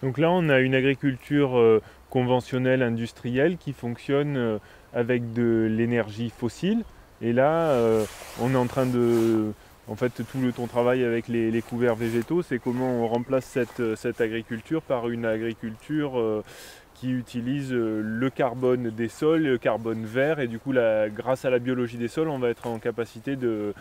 Donc là, on a une agriculture conventionnelle, industrielle, qui fonctionne avec de l'énergie fossile. Et là, on est en train de... En fait, ton travail avec les couverts végétaux, c'est comment on remplace cette agriculture par une agriculture qui utilise le carbone des sols, le carbone vert, et du coup, grâce à la biologie des sols, on va être en capacité de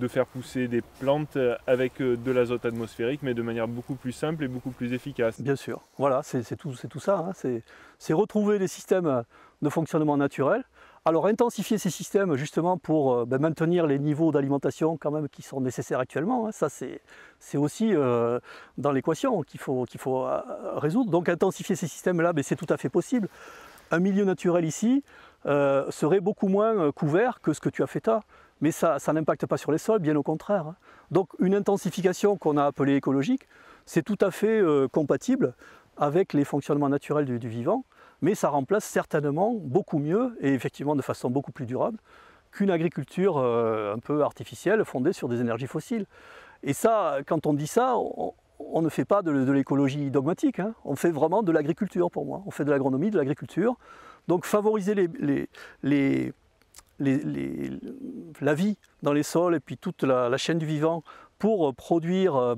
faire pousser des plantes avec de l'azote atmosphérique, mais de manière beaucoup plus simple et beaucoup plus efficace. Bien sûr, voilà, c'est tout ça, hein. C'est retrouver des systèmes de fonctionnement naturel. Alors intensifier ces systèmes justement pour maintenir les niveaux d'alimentation quand même qui sont nécessaires actuellement, hein. Ça c'est aussi dans l'équation qu'il faut résoudre. Donc intensifier ces systèmes-là, c'est tout à fait possible. Un milieu naturel ici serait beaucoup moins couvert que ce que tu as fait là. Mais ça n'impacte pas sur les sols, bien au contraire, hein. Donc une intensification qu'on a appelée écologique, c'est tout à fait compatible avec les fonctionnements naturels du vivant, mais ça remplace certainement beaucoup mieux, et effectivement de façon beaucoup plus durable, qu'une agriculture un peu artificielle fondée sur des énergies fossiles. Et ça, quand on dit ça, on ne fait pas de l'écologie dogmatique, hein. On fait vraiment de l'agriculture pour moi. On fait de l'agronomie, de l'agriculture. Donc favoriser la vie dans les sols et puis toute la chaîne du vivant pour produire,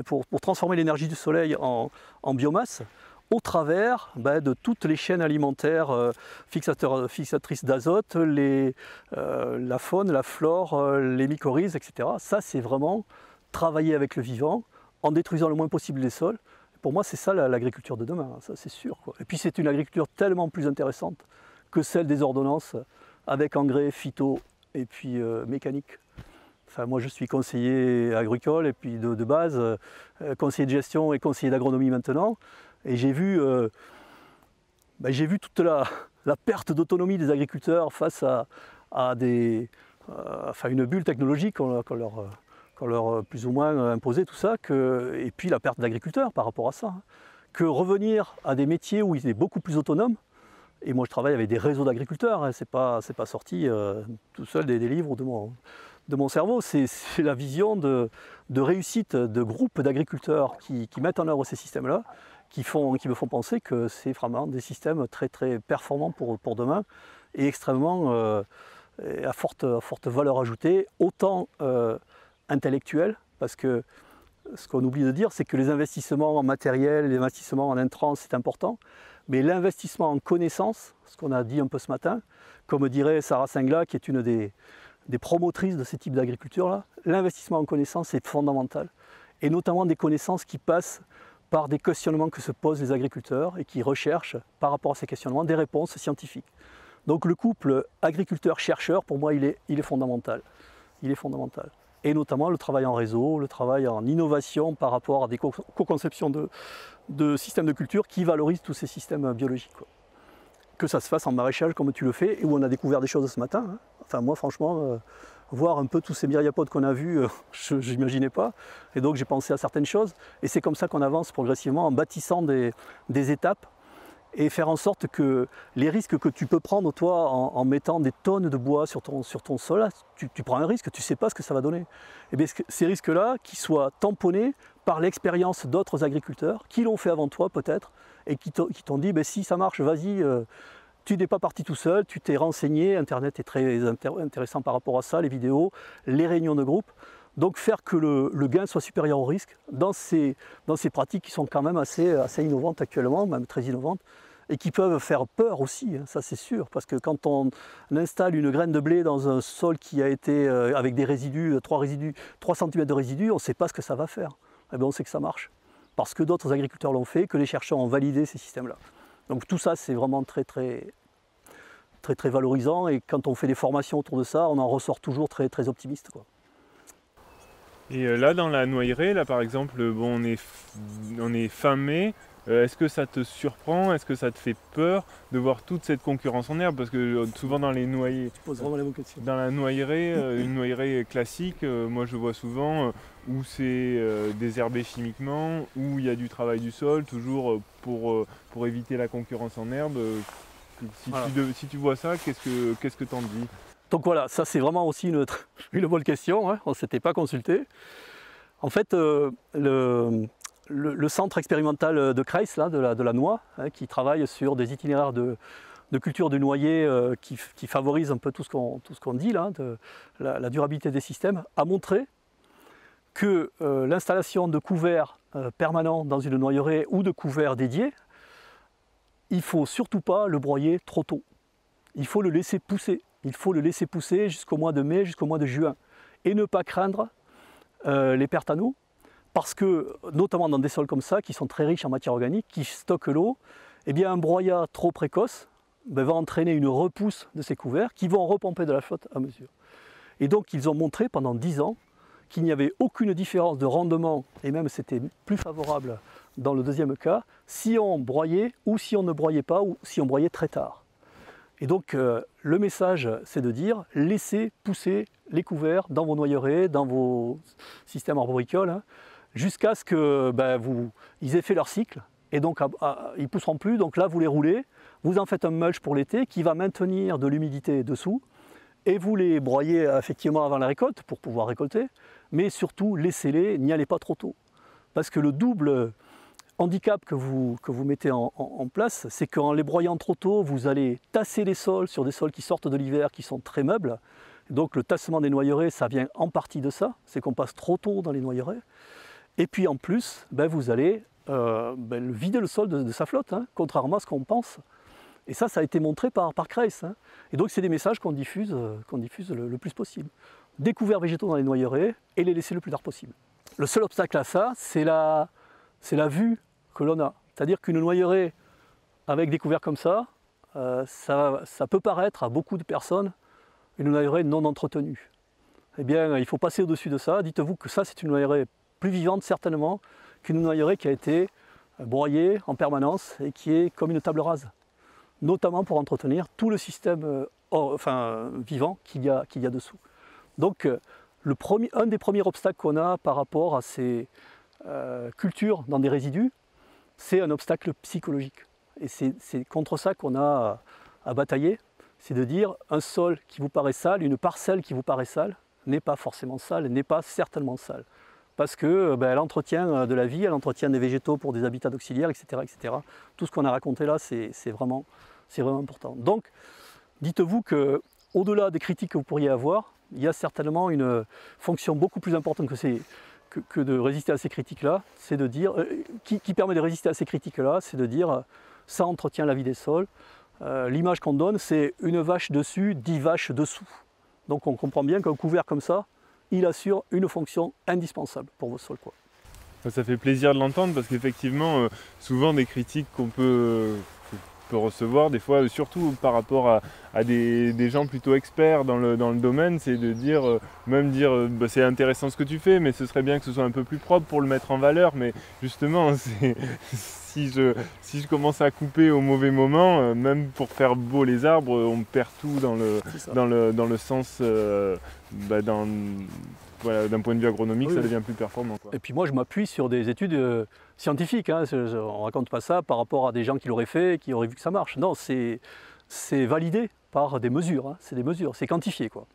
pour transformer l'énergie du soleil en biomasse au travers de toutes les chaînes alimentaires fixatrices d'azote, la faune, la flore, les mycorhizes, etc. Ça, c'est vraiment travailler avec le vivant en détruisant le moins possible les sols. Pour moi, c'est ça l'agriculture de demain, ça c'est sûr, quoi. Et puis c'est une agriculture tellement plus intéressante que celle des ordonnances avec engrais, phyto et puis mécanique. Enfin, moi je suis conseiller agricole et puis de base, conseiller de gestion et conseiller d'agronomie maintenant. Et j'ai vu toute la perte d'autonomie des agriculteurs face à une bulle technologique qu'on leur plus ou moins imposé, tout ça, et puis la perte d'agriculteurs par rapport à ça, hein. Que revenir à des métiers où ils étaient beaucoup plus autonomes. Et moi je travaille avec des réseaux d'agriculteurs, hein, c'est pas sorti tout seul des livres ou de mon cerveau, c'est la vision de réussite de groupes d'agriculteurs qui mettent en œuvre ces systèmes-là, qui me font penser que c'est vraiment des systèmes très très performants pour demain et extrêmement à forte valeur ajoutée, autant intellectuelle, parce que ce qu'on oublie de dire, c'est que les investissements en matériel, les investissements en intrants, c'est important, mais l'investissement en connaissances, ce qu'on a dit un peu ce matin, comme dirait Sarah Singla, qui est une des promotrices de ces types d'agriculture-là, l'investissement en connaissances est fondamental, et notamment des connaissances qui passent par des questionnements que se posent les agriculteurs et qui recherchent, par rapport à ces questionnements, des réponses scientifiques. Donc le couple agriculteur-chercheur, pour moi, il est fondamental. Il est fondamental. Et notamment le travail en réseau, le travail en innovation par rapport à des co-conceptions de systèmes de culture qui valorisent tous ces systèmes biologiques, quoi. Que ça se fasse en maraîchage comme tu le fais, et où on a découvert des choses ce matin, hein. Enfin moi franchement, voir un peu tous ces myriapodes qu'on a vus, je n'imaginais pas. Et donc j'ai pensé à certaines choses. Et c'est comme ça qu'on avance progressivement en bâtissant des étapes et faire en sorte que les risques que tu peux prendre toi en mettant des tonnes de bois sur ton sol, là, tu prends un risque, tu ne sais pas ce que ça va donner. Et bien ces risques-là, qui soient tamponnés par l'expérience d'autres agriculteurs, qui l'ont fait avant toi peut-être, et qui t'ont dit si ça marche, vas-y, tu n'es pas parti tout seul, tu t'es renseigné, Internet est très intéressant par rapport à ça, les vidéos, les réunions de groupe. Donc faire que le gain soit supérieur au risque dans ces pratiques qui sont quand même assez innovantes actuellement, même très innovantes, et qui peuvent faire peur aussi, hein, ça c'est sûr, parce que quand on installe une graine de blé dans un sol qui a été avec des résidus, 3 cm de résidus, on ne sait pas ce que ça va faire. Eh bien on sait que ça marche, parce que d'autres agriculteurs l'ont fait, que les chercheurs ont validé ces systèmes-là. Donc tout ça c'est vraiment très valorisant, et quand on fait des formations autour de ça, on en ressort toujours très optimiste, quoi. Et là, dans la noyeraie, là par exemple, bon, on est fin mai. Est-ce que ça te surprend? Est-ce que ça te fait peur de voir toute cette concurrence en herbe? Parce que souvent dans les noyers, Tu poses vraiment les bonnes questions. dans la noyeraie, une noyeraie classique, moi je vois souvent où c'est désherbé chimiquement, où il y a du travail du sol, toujours pour éviter la concurrence en herbe. Voilà. Si tu vois ça, qu'est-ce que t'en dis? Donc voilà, ça c'est vraiment aussi une bonne question, hein, on ne s'était pas consulté. En fait, le centre expérimental de Creil, là, de la noix, hein, qui travaille sur des itinéraires de culture du noyer qui favorisent un peu tout ce qu'on dit, là, de la durabilité des systèmes, a montré que l'installation de couverts permanents dans une noyeraie ou de couverts dédiés, il ne faut surtout pas le broyer trop tôt. Il faut le laisser pousser. Il faut le laisser pousser jusqu'au mois de mai, jusqu'au mois de juin. Et ne pas craindre les pertes en eau, parce que, notamment dans des sols comme ça, qui sont très riches en matière organique, qui stockent l'eau, eh bien un broyat trop précoce va entraîner une repousse de ces couverts qui vont repomper de la flotte à mesure. Et donc ils ont montré pendant 10 ans qu'il n'y avait aucune différence de rendement, et même c'était plus favorable dans le deuxième cas, si on broyait ou si on ne broyait pas, ou si on broyait très tard. Et donc le message, c'est de dire, laissez pousser les couverts dans vos noyeraies, dans vos systèmes arboricoles, hein, jusqu'à ce qu'ils aient fait leur cycle, et donc ils ne pousseront plus, donc là vous les roulez, vous en faites un mulch pour l'été qui va maintenir de l'humidité dessous, et vous les broyez effectivement avant la récolte pour pouvoir récolter, mais surtout laissez-les, n'y allez pas trop tôt. Parce que le double handicap que vous mettez en place, c'est qu'en les broyant trop tôt, vous allez tasser les sols sur des sols qui sortent de l'hiver, qui sont très meubles. Donc le tassement des noyeraies, ça vient en partie de ça, c'est qu'on passe trop tôt dans les noyeraies. Et puis en plus, vous allez vider le sol de sa flotte, hein, contrairement à ce qu'on pense. Et ça a été montré par Creil. Hein. Et donc c'est des messages qu'on diffuse le plus possible. Des couverts végétaux dans les noyeraies et les laisser le plus tard possible. Le seul obstacle à ça, c'est la vue que l'on a. C'est-à-dire qu'une noyeraie avec des couverts comme ça, ça peut paraître à beaucoup de personnes une noyeraie non entretenue. Eh bien, il faut passer au-dessus de ça. Dites-vous que ça, c'est une noyeraie plus vivante certainement qu'une noyeraie qui a été broyée en permanence et qui est comme une table rase, notamment pour entretenir tout le système vivant qu'il y a dessous. Donc un des premiers obstacles qu'on a par rapport à ces cultures dans des résidus, c'est un obstacle psychologique. Et c'est contre ça qu'on a à batailler, c'est de dire un sol qui vous paraît sale, une parcelle qui vous paraît sale, n'est pas forcément sale, n'est pas certainement sale. Parce que elle entretient de la vie, elle entretient des végétaux pour des habitats auxiliaires, etc., etc. Tout ce qu'on a raconté là, c'est vraiment important. Donc, dites-vous qu'au-delà des critiques que vous pourriez avoir, il y a certainement une fonction beaucoup plus importante que de résister à ces critiques-là, c'est de dire, qui permet de résister à ces critiques-là, c'est de dire, ça entretient la vie des sols. L'image qu'on donne, c'est une vache dessus, 10 vaches dessous. Donc on comprend bien qu'un couvert comme ça, il assure une fonction indispensable pour vos sols, quoi. Ça fait plaisir de l'entendre parce qu'effectivement, souvent des critiques qu'on peut recevoir, des fois, surtout par rapport à des gens plutôt experts dans le domaine, c'est de dire, c'est intéressant ce que tu fais, mais ce serait bien que ce soit un peu plus propre pour le mettre en valeur. Mais justement, si je commence à couper au mauvais moment, même pour faire beau les arbres, on perd tout dans le sens, voilà, d'un point de vue agronomique, oui, ça devient plus performant, quoi. Et puis moi, je m'appuie sur des études scientifiques. Hein. On ne raconte pas ça par rapport à des gens qui l'auraient fait et qui auraient vu que ça marche. Non, c'est validé par des mesures. Hein. C'est des mesures, c'est quantifié, quoi.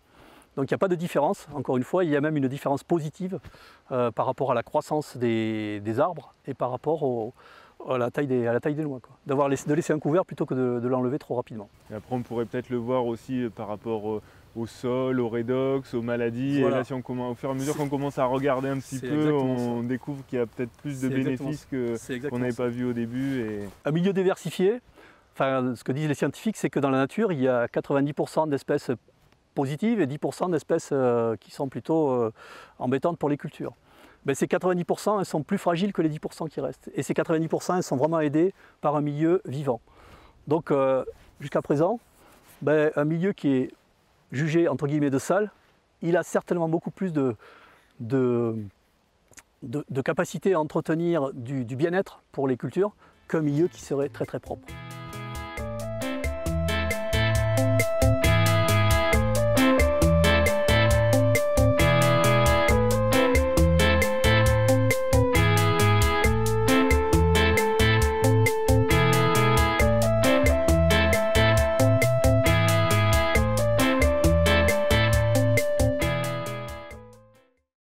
Donc il n'y a pas de différence. Encore une fois, il y a même une différence positive par rapport à la croissance des arbres et par rapport à la taille des noix, quoi. De laisser un couvert plutôt que de l'enlever trop rapidement. Et après, on pourrait peut-être le voir aussi par rapport au sol, au redox, aux maladies. Voilà. Et là, si au fur et à mesure qu'on commence à regarder un petit peu, on découvre qu'il y a peut-être plus de bénéfices qu'on n'avait pas vu au début. Un milieu diversifié, ce que disent les scientifiques, c'est que dans la nature, il y a 90% d'espèces positives et 10% d'espèces qui sont plutôt embêtantes pour les cultures. Ben, ces 90%, elles sont plus fragiles que les 10% qui restent. Et ces 90%, elles sont vraiment aidées par un milieu vivant. Donc, jusqu'à présent, un milieu qui est jugé entre guillemets de sale, il a certainement beaucoup plus de capacité à entretenir du bien-être pour les cultures qu'un milieu qui serait très très propre.